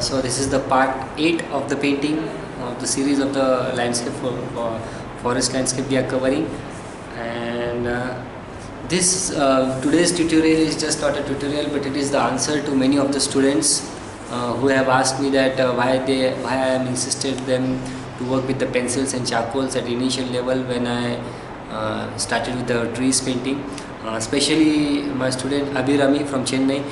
So this is the part 8 of the painting of the series of the landscape forest landscape we are covering. And this today's tutorial is just not a tutorial, but it is the answer to many of the students who have asked me that why I am insisted them to work with the pencils and charcoals at initial level when I started with the trees painting. Especially my student Abhirami from Chennai.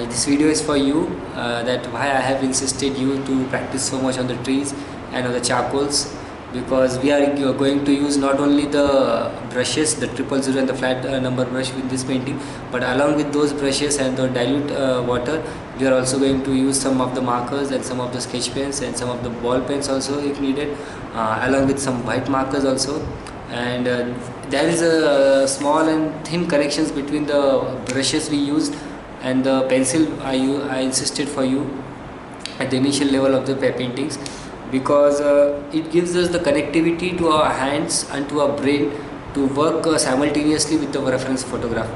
This video is for you, that why I have insisted you to practice so much on the trees and on the charcoals, because we are going to use not only the brushes, the 000 and the flat number brush with this painting, but along with those brushes and the dilute water, we are also going to use some of the markers and some of the sketch pens and some of the ball pens also if needed, along with some white markers also. And there is a small and thin connections between the brushes we used and the pencil I insisted for you at the initial level of the paintings, because it gives us the connectivity to our hands and to our brain to work simultaneously with the reference photograph,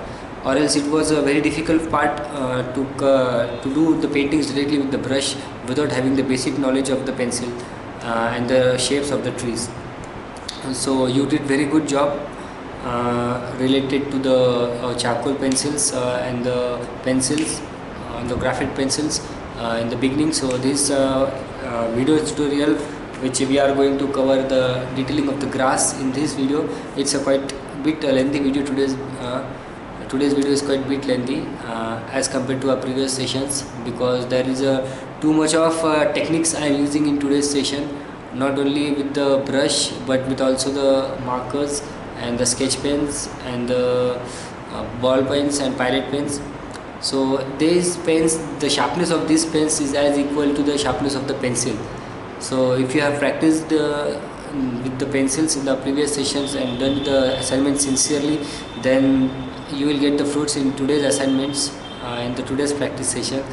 or else it was a very difficult part to do the paintings directly with the brush without having the basic knowledge of the pencil and the shapes of the trees. So you did very good job related to the charcoal pencils and the pencils, the graphite pencils in the beginning. So this video tutorial, which we are going to cover the detailing of the grass in this video, it's a quite bit lengthy video. Today's video is quite bit lengthy as compared to our previous sessions, because there is too much of techniques I am using in today's session, not only with the brush but with also the markers and the sketch pens and the ball pens and pilot pens. So these pens, the sharpness of these pens is as equal to the sharpness of the pencil. So if you have practiced with the pencils in the previous sessions and done the assignment sincerely, then you will get the fruits in today's assignments. In the today's practice session,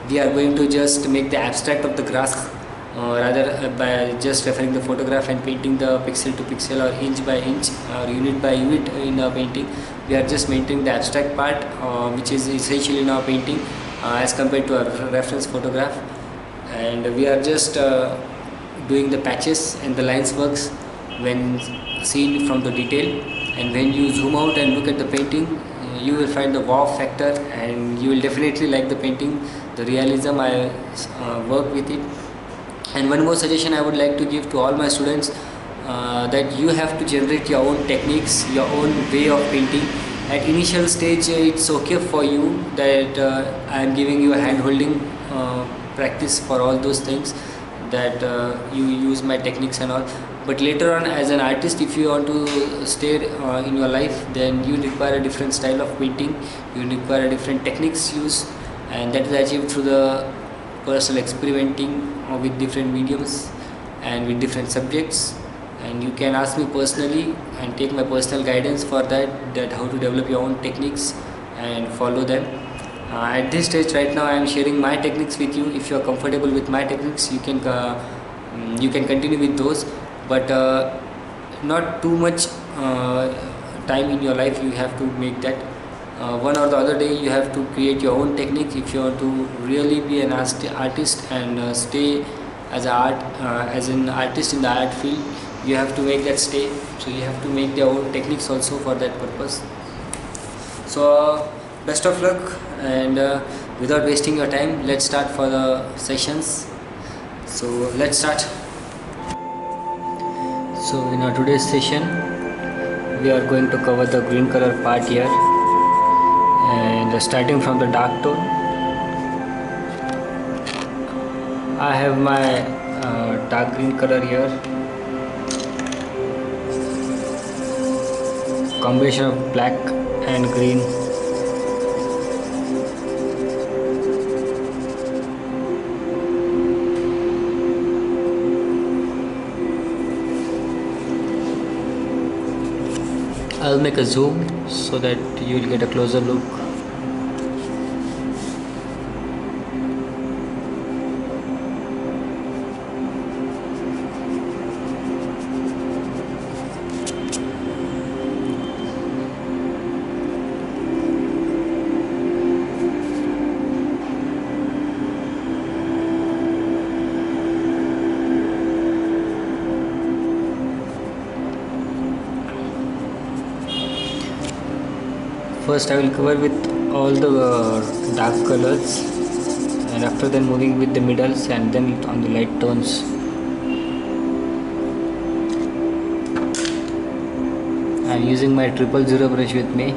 we are going to just make the abstract of the grass, rather by just referring the photograph and painting the pixel to pixel or inch by inch or unit by unit in our painting. We are just maintaining the abstract part, which is essential in our painting as compared to our reference photograph. And we are just doing the patches and the lines works when seen from the detail. And when you zoom out and look at the painting, you will find the wow factor, and you will definitely like the painting, the realism I work with it. And one more suggestion I would like to give to all my students, that you have to generate your own techniques, your own way of painting. At initial stage, it's okay for you that I am giving you a hand holding practice for all those things, that you use my techniques and all. But later on, as an artist, if you want to stay in your life, then you require a different style of painting, you require a different techniques use, and that is achieved through the personal experimenting with different mediums and with different subjects. And you can ask me personally and take my personal guidance for that how to develop your own techniques and follow them. At this stage right now, I am sharing my techniques with you. If you are comfortable with my techniques, you can continue with those, but not too much time in your life you have to make that. One or the other day you have to create your own technique if you want to really be an artist and stay as an artist in the art field. You have to make that stay, so you have to make your own techniques also for that purpose. So best of luck, and without wasting your time, let's start for the sessions. So let's start. So in our today's session, we are going to cover the green color part here, and starting from the dark tone, I have my dark green color here, combination of black and green. I'll make a zoom so that you will get a closer look. first I will cover with all the dark colors, and after then moving with the middles and then on the light tones. I am using my 000 brush with me.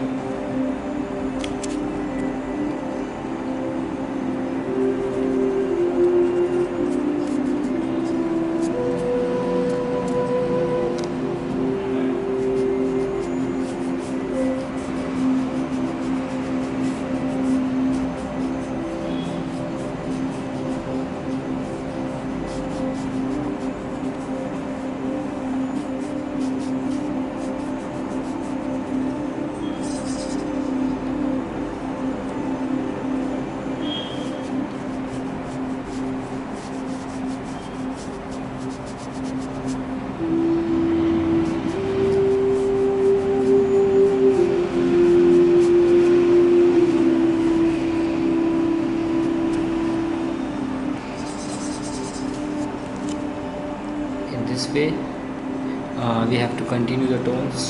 This way we have to continue the tones.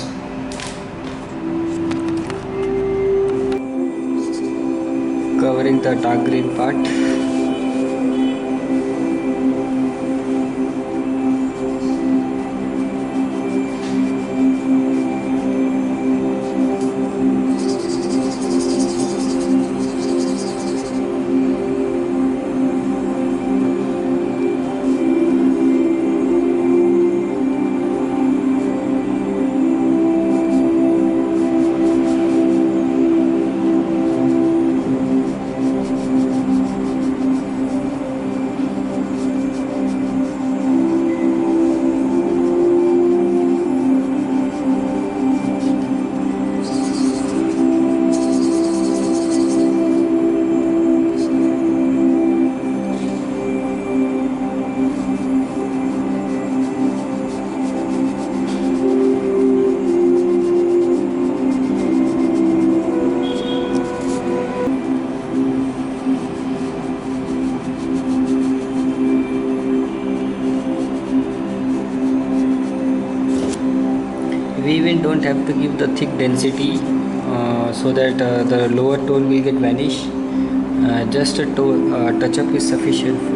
Covering the dark green part. We even don't have to give the thick density so that the lower tone will get vanish. Just a touch up is sufficient.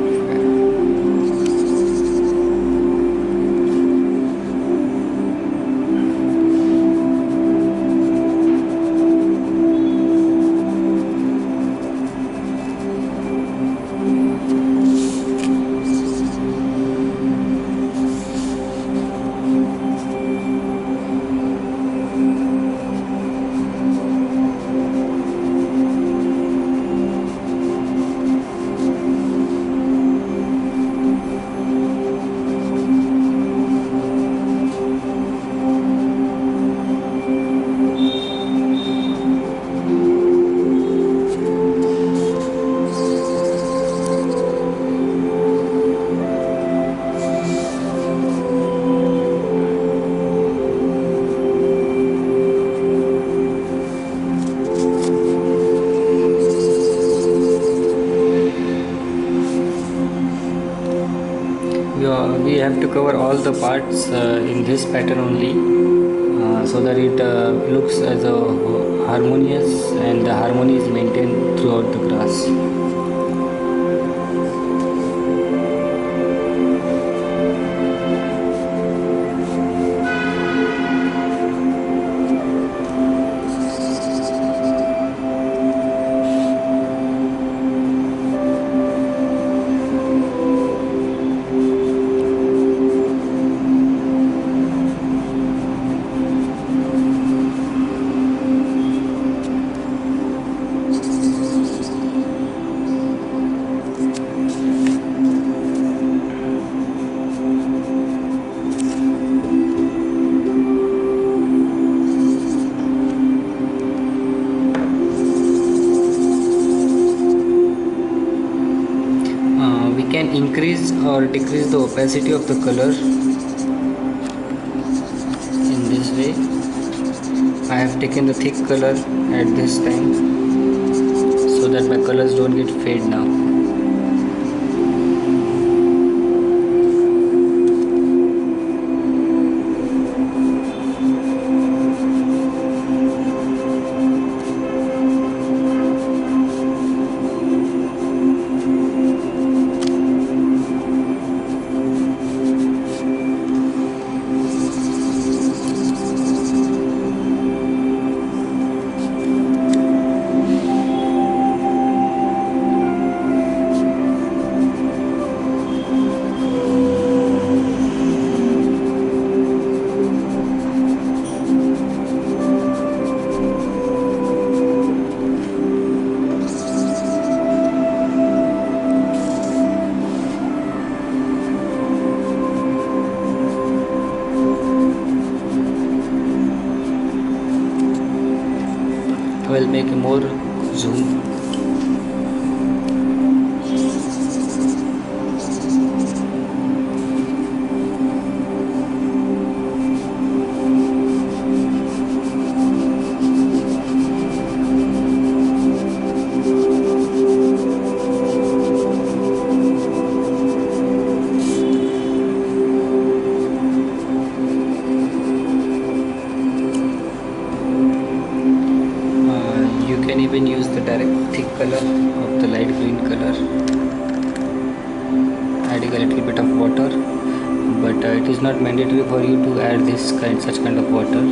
We have to cover all the parts in this pattern only so that it looks as a harmonious and the harmony is maintained throughout the grass. Can increase or decrease the opacity of the color in this way. I have taken the thick color at this time so that my colors don't get fade now. make more zoom. You can even use the direct thick color of the light green color, adding a little bit of water, but it is not mandatory for you to add such kind of water.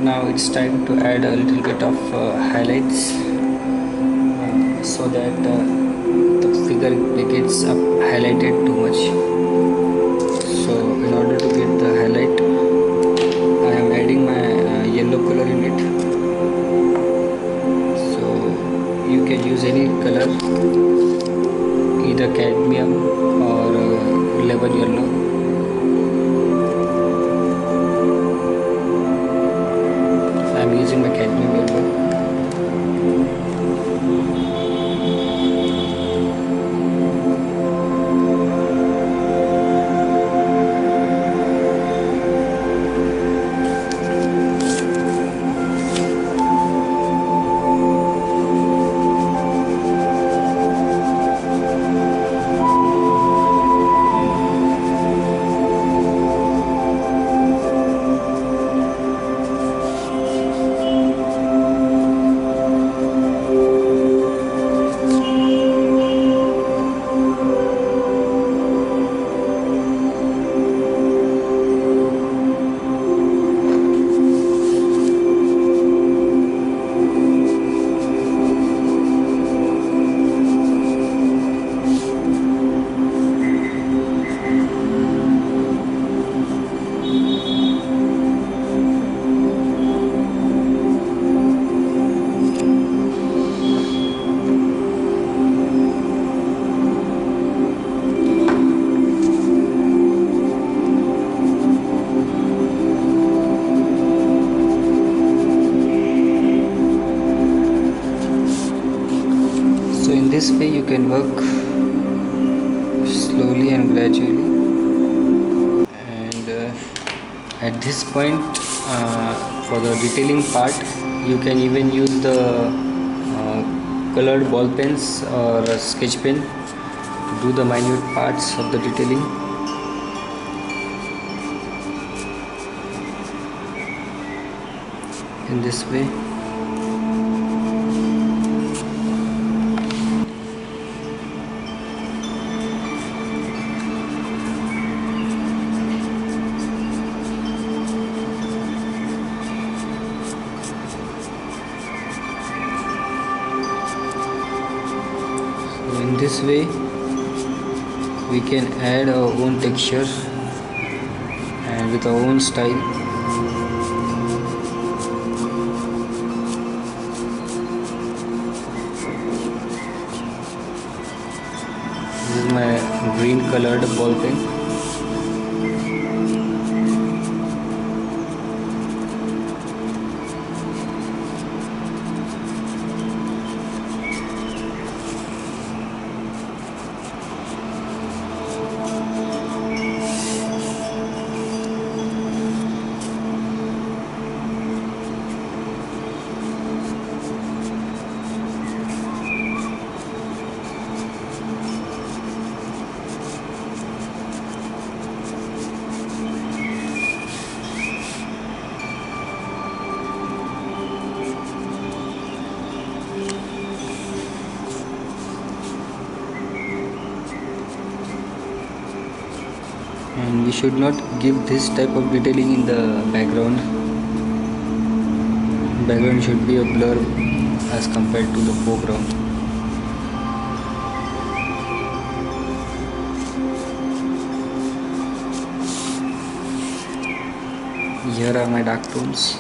Now it's time to add a little bit of highlights so that the figure gets highlighted too much. So in order to get the highlight, I am adding my yellow color in it. So you can use any color, either cadmium or lemon yellow. I am using my cadmium yellow. This way you can work slowly and gradually, and at this point for the detailing part you can even use the colored ball pens or a sketch pen to do the minute parts of the detailing. In this way. In this way we can add our own texture and with our own style. This is my green colored ball pen. and we should not give this type of detailing in the background should be a blur as compared to the foreground. Here are my dark tones.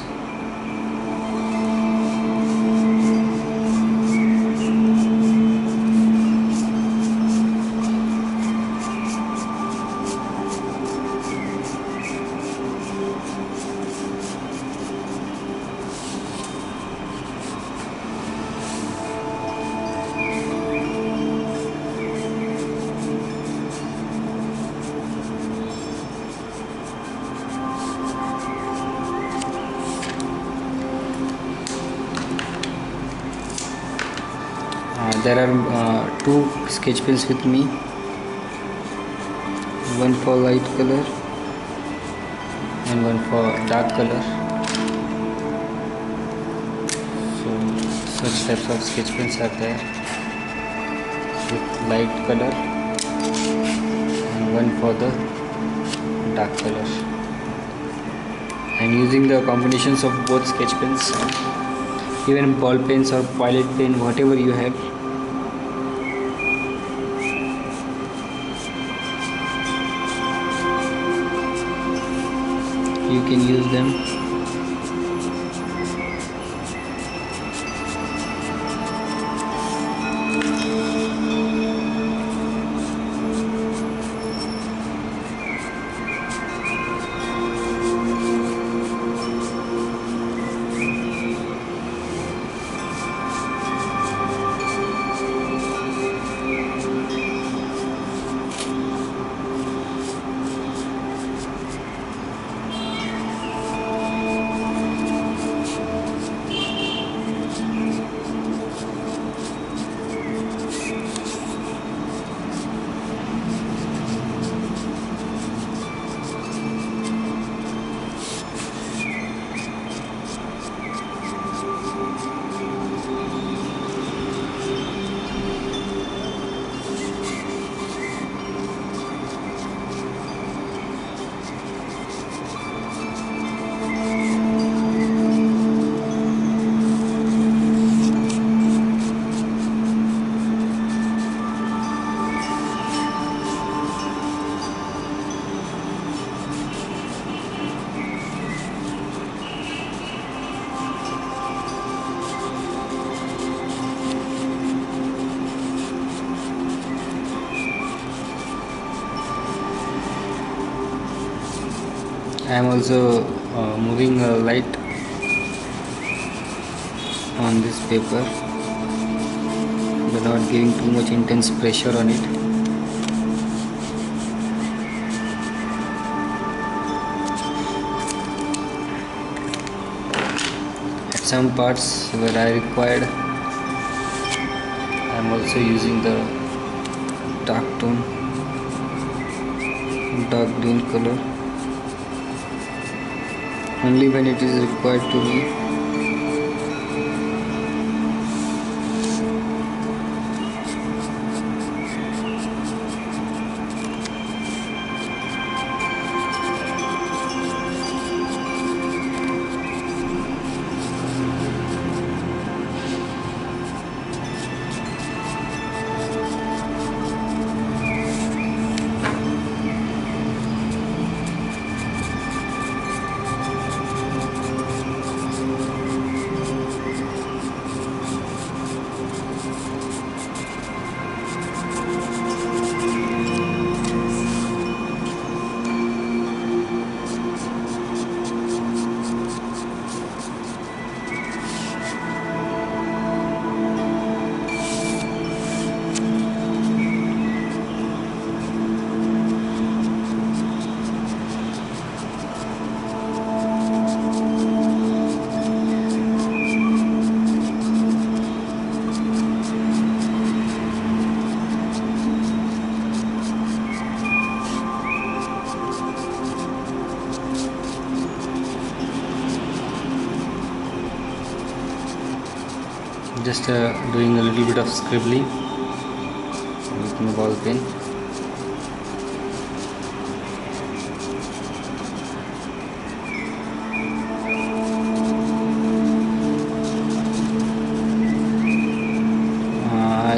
There are two sketch pens with me, one for light color and one for dark color. So such types of sketch pens are there with light color and one for the dark color. And using the combinations of both sketch pens, even ball pens or pilot pen, whatever you have, you can use them. I am also moving a light on this paper, but not giving too much intense pressure on it. At some parts where I required, I am also using the dark tone, dark green color, only when it is required to me. Just doing a little bit of scribbling with my ball pen.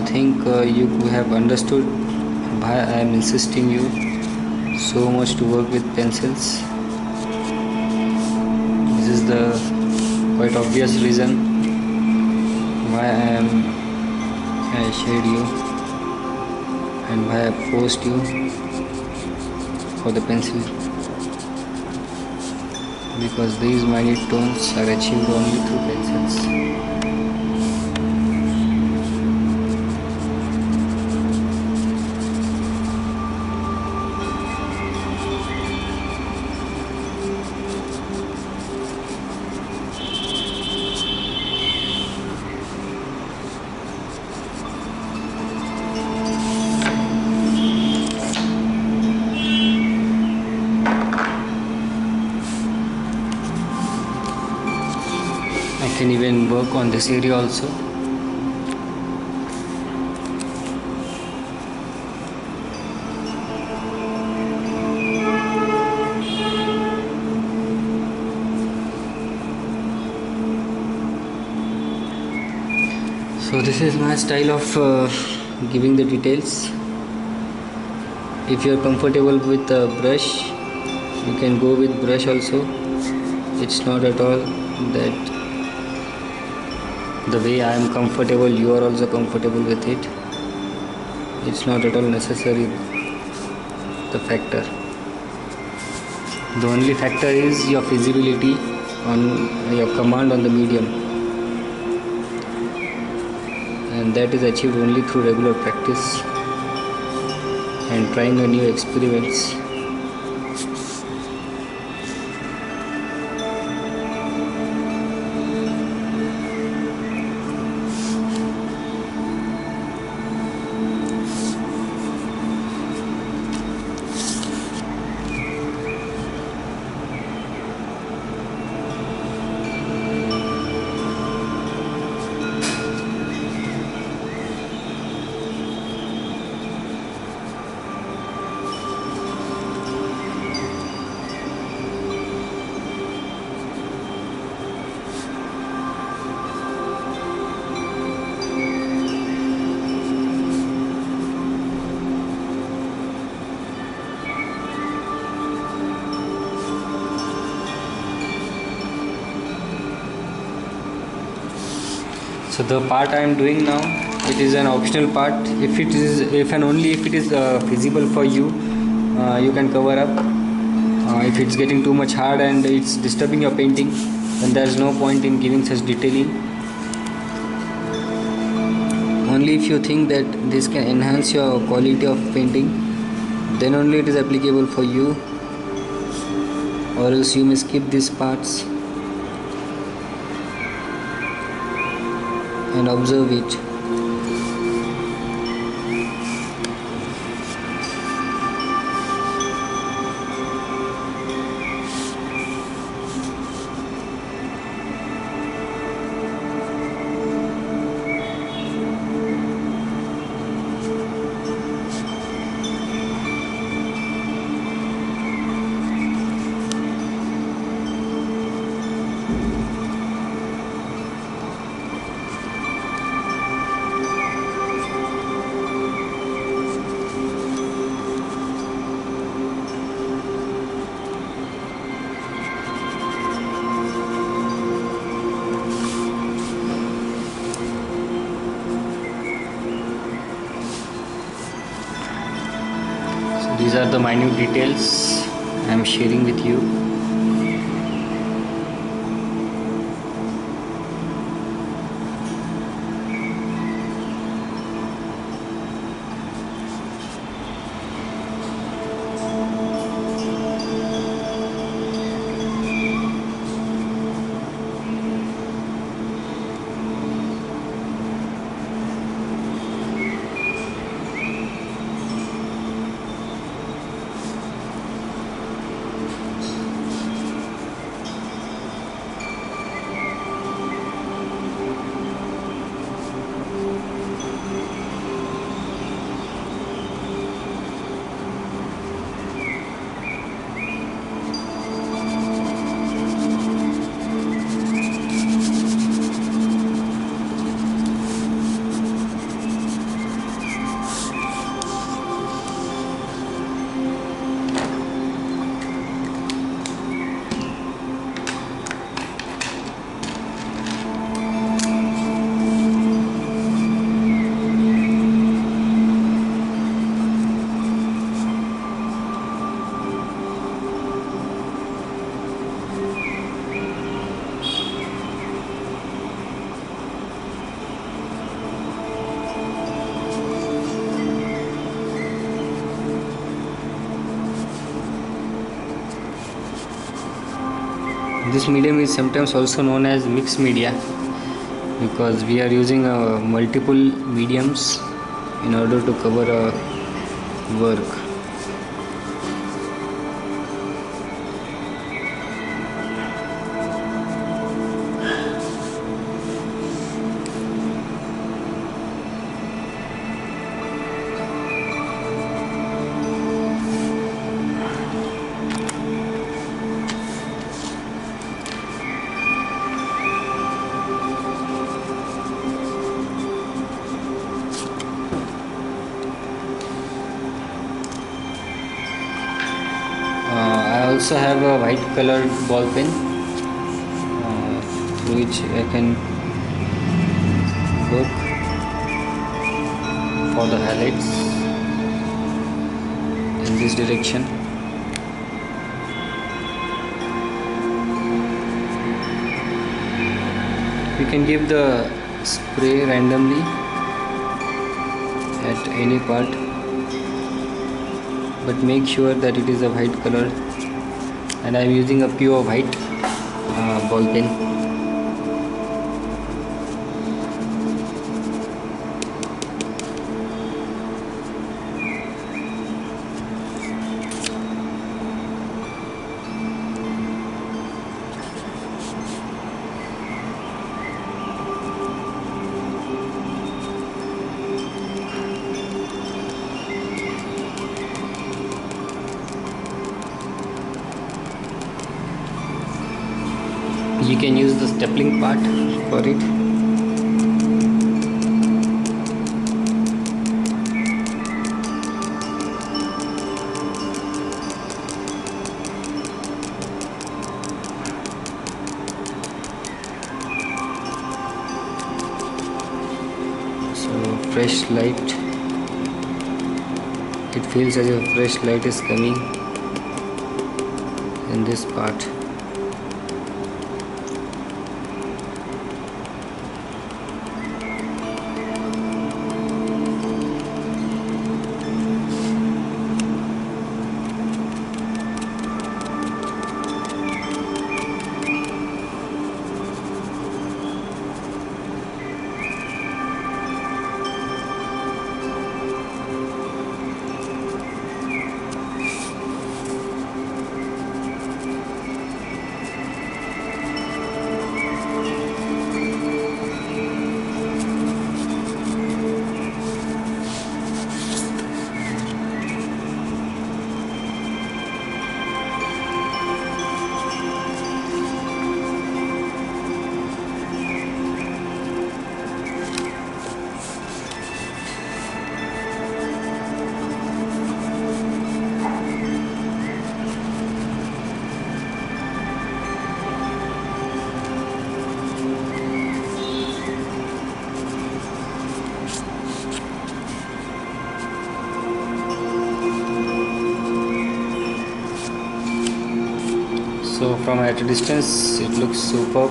think you have understood why I am insisting you so much to work with pencils. This is the quite obvious reason why I showed you and why I forced you for the pencil, because these minute tones are achieved only through pencils. I can even work on this area also. So this is my style of giving the details. If you are comfortable with a brush, you can go with brush also. It's not at all that the way I am comfortable, you are also comfortable with it. It's not at all necessary, the factor. The only factor is your feasibility on your command on the medium, and that is achieved only through regular practice and trying a new experiments. So the part I am doing now, it is an optional part. If and only if it is feasible for you, you can cover up. If it's getting too much hard and it's disturbing your painting, then there is no point in giving such detailing. Only if you think that this can enhance your quality of painting, then only it is applicable for you, or else you may skip these parts and observe it. These are the minute details I am sharing with you. This medium is sometimes also known as mixed media because we are using multiple mediums in order to cover a work. I also have a white colored ball pen through which I can work for the highlights in this direction. We can give the spray randomly at any part, but make sure that it is a white color, and I am using a pure white ball pen. You can use the stapling part for it. So fresh light, it feels as if fresh light is coming in this part. So from at a distance it looks superb,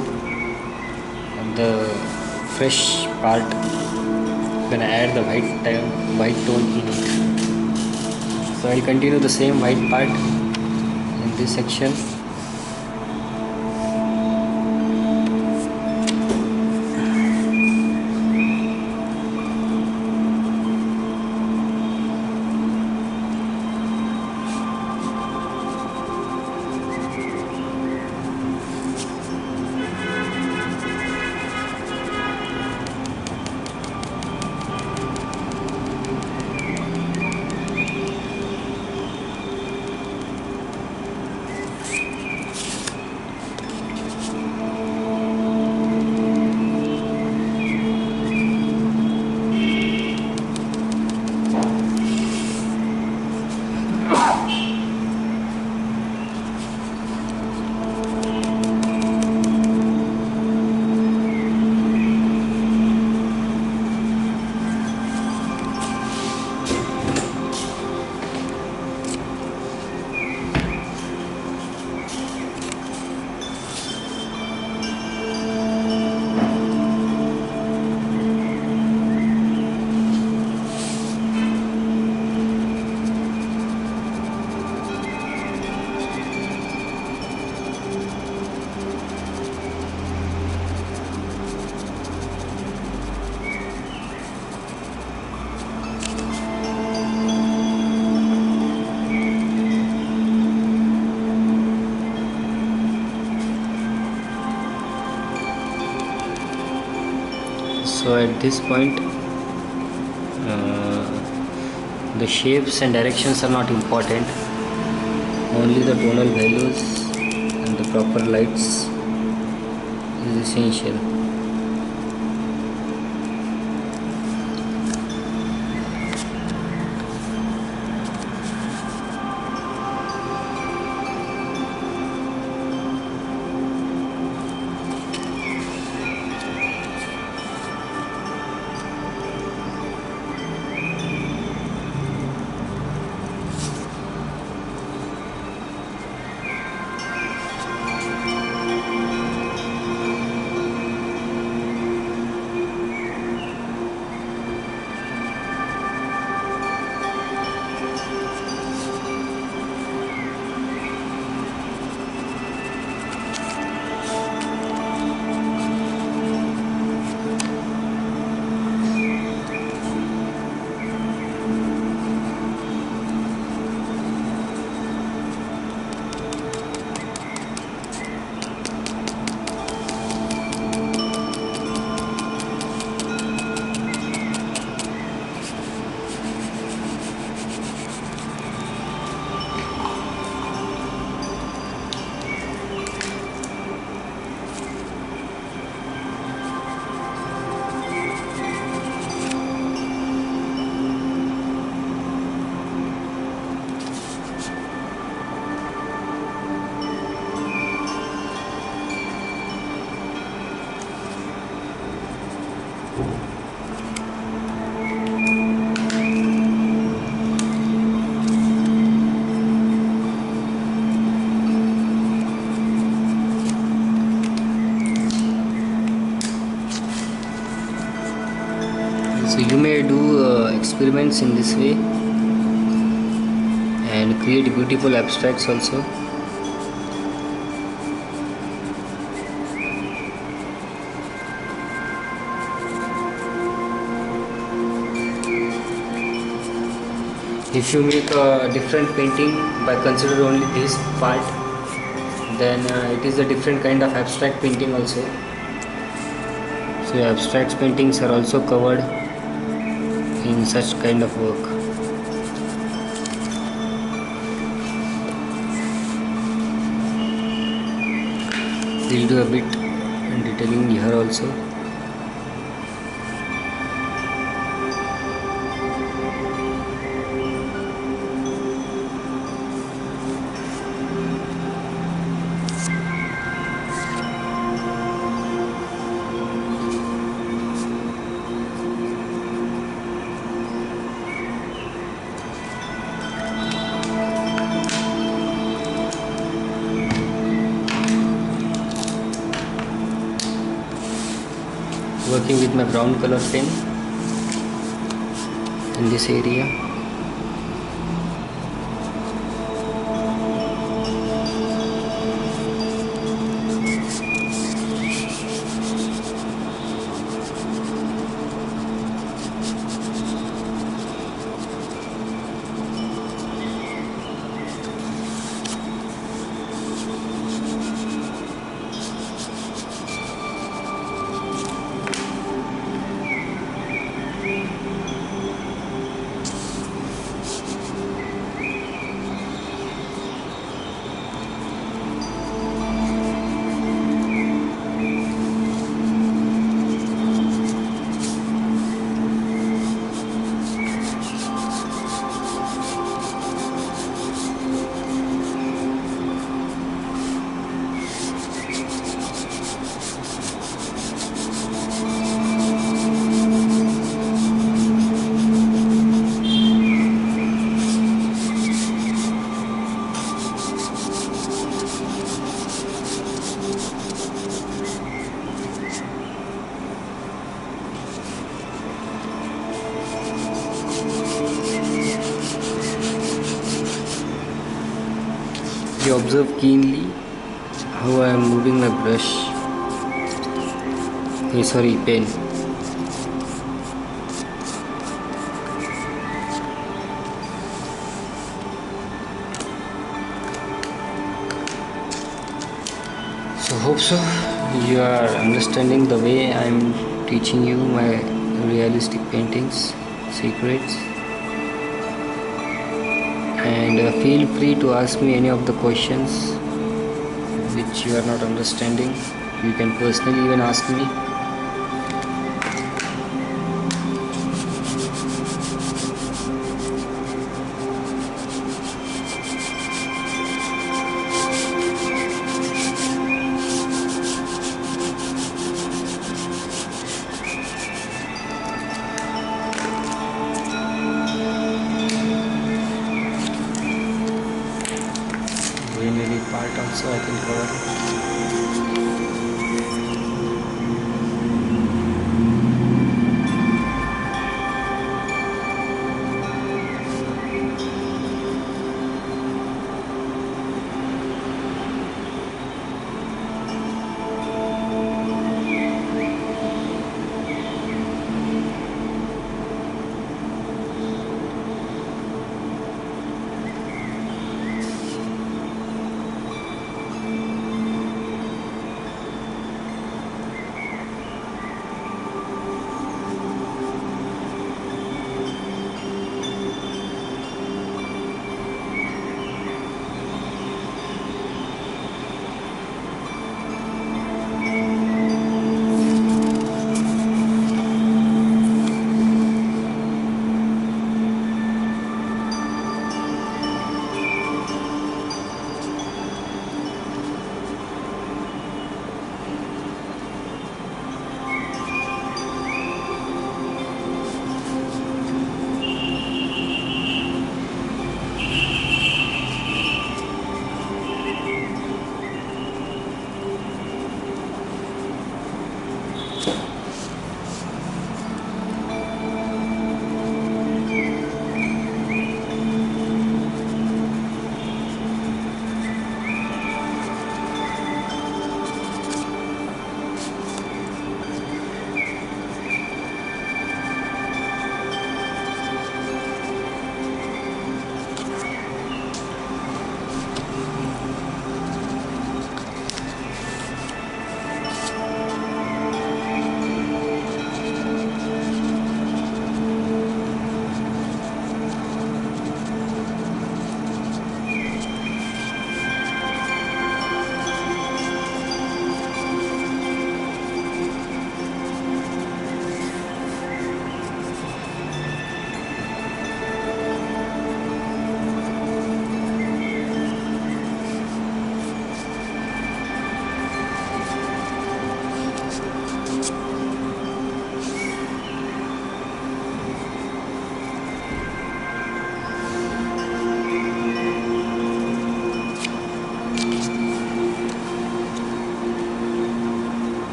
and the fresh part, when I add the white tone in it. So I'll continue the same white part in this section. So at this point, the shapes and directions are not important, only the tonal values and the proper lights is essential. So you may do experiments in this way and create beautiful abstracts also. If you make a different painting by consider only this part, then it is a different kind of abstract painting also. So abstract paintings are also covered in such kind of work. We'll do a bit detailing here also. Working with my brown color pen in this area. You observe keenly how I am moving my brush, pen. So hope so you are understanding the way I am teaching you my realistic paintings secrets. And feel free to ask me any of the questions which you are not understanding. You can personally even ask me. Greenery part also I can cover.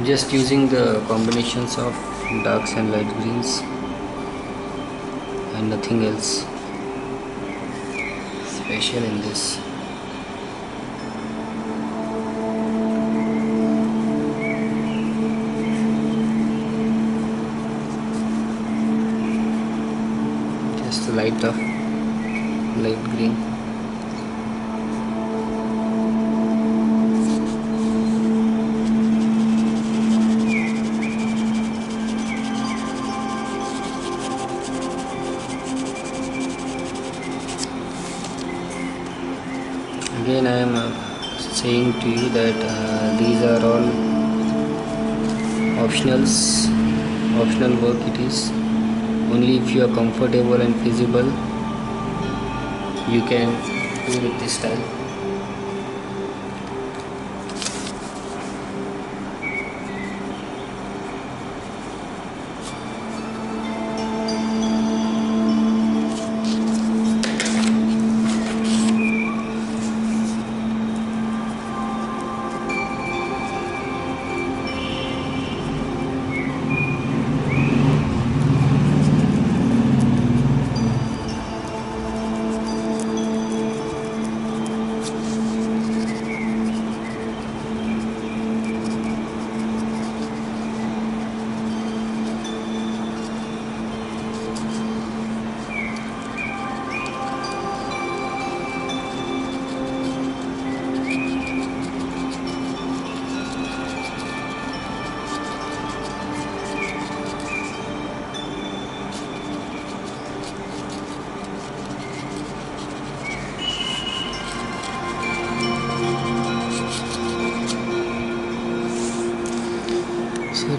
Just using the combinations of darks and light greens and nothing else special in this. Just a light of light green. Again I am saying to you that these are all optional work it is. Only if you are comfortable and feasible you can do with this style.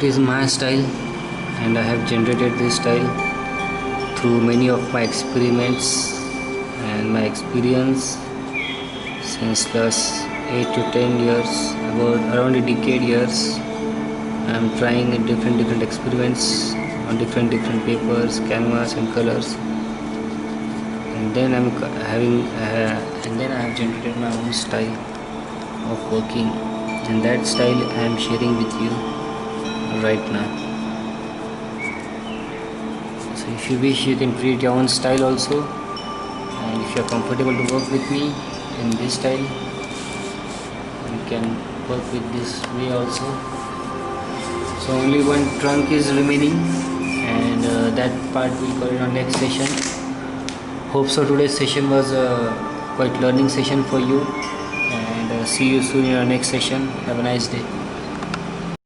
it is my style, and I have generated this style through many of my experiments and my experience since last 8 to 10 years, about around a decade years. I am trying different experiments on different papers, canvas and colors, and then I have generated my own style of working, and that style I am sharing with you right now. So if you wish, you can create your own style also, and if you are comfortable to work with me in this style, you can work with this way also. So only one trunk is remaining, and that part we'll cover it on next session. Hope so today's session was a quite learning session for you, and see you soon in our next session. Have a nice day.